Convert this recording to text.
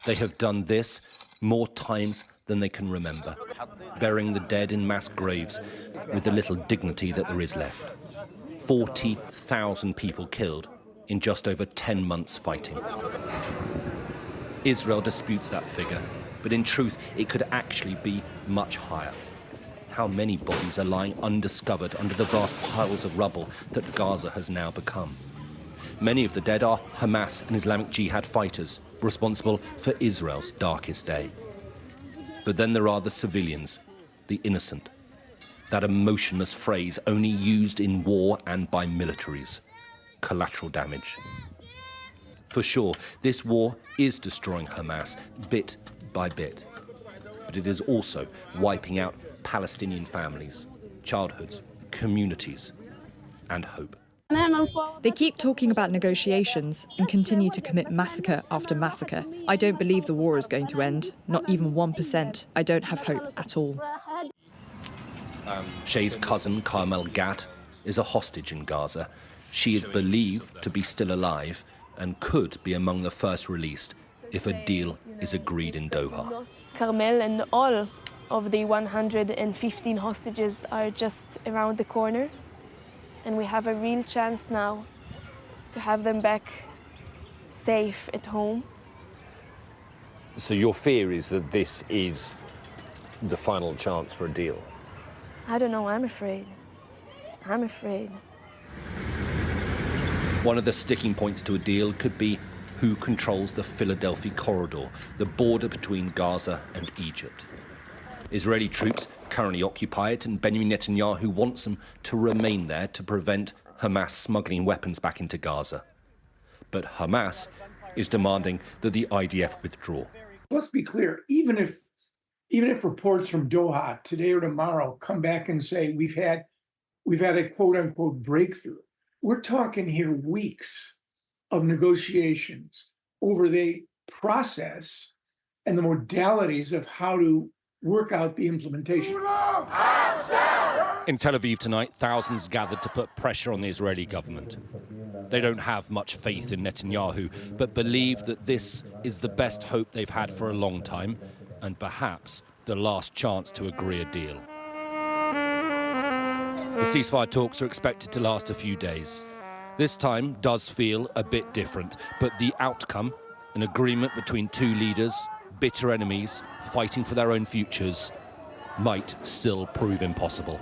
They have done this more times than they can remember, burying the dead in mass graves with the little dignity that there is left. 40,000 people killed in just over 10 months fighting. Israel disputes that figure, but in truth, it could actually be much higher. How many bodies are lying undiscovered under the vast piles of rubble that Gaza has now become? Many of the dead are Hamas and Islamic Jihad fighters, responsible for Israel's darkest day. But then there are the civilians, the innocent. That emotionless phrase only used in war and by militaries. Collateral damage. For sure, this war is destroying Hamas bit by bit. But it is also wiping out Palestinian families, childhoods, communities, and hope. They keep talking about negotiations and continue to commit massacre after massacre. I don't believe the war is going to end, not even 1%. I don't have hope at all. Shay's cousin, Carmel Gat, is a hostage in Gaza. She is believed to be still alive and could be among the first released if a deal is agreed in Doha. Carmel and all of the 115 hostages are just around the corner, and we have a real chance now to have them back safe at home. So your fear is that this is the final chance for a deal? I don't know, I'm afraid. I'm afraid. One of the sticking points to a deal could be who controls the Philadelphia corridor, the border between Gaza and Egypt. Israeli troops currently occupy it, and Benjamin Netanyahu wants them to remain there to prevent Hamas smuggling weapons back into Gaza. But Hamas is demanding that the IDF withdraw. Let's be clear, even if reports from Doha today or tomorrow come back and say we've had a quote unquote breakthrough, we're talking here weeks of negotiations over the process and the modalities of how to work out the implementation. In Tel Aviv tonight, thousands gathered to put pressure on the Israeli government. They don't have much faith in Netanyahu, but believe that this is the best hope they've had for a long time, and perhaps the last chance to agree a deal. The ceasefire talks are expected to last a few days. This time does feel a bit different, but the outcome, an agreement between two leaders, bitter enemies, fighting for their own futures, might still prove impossible.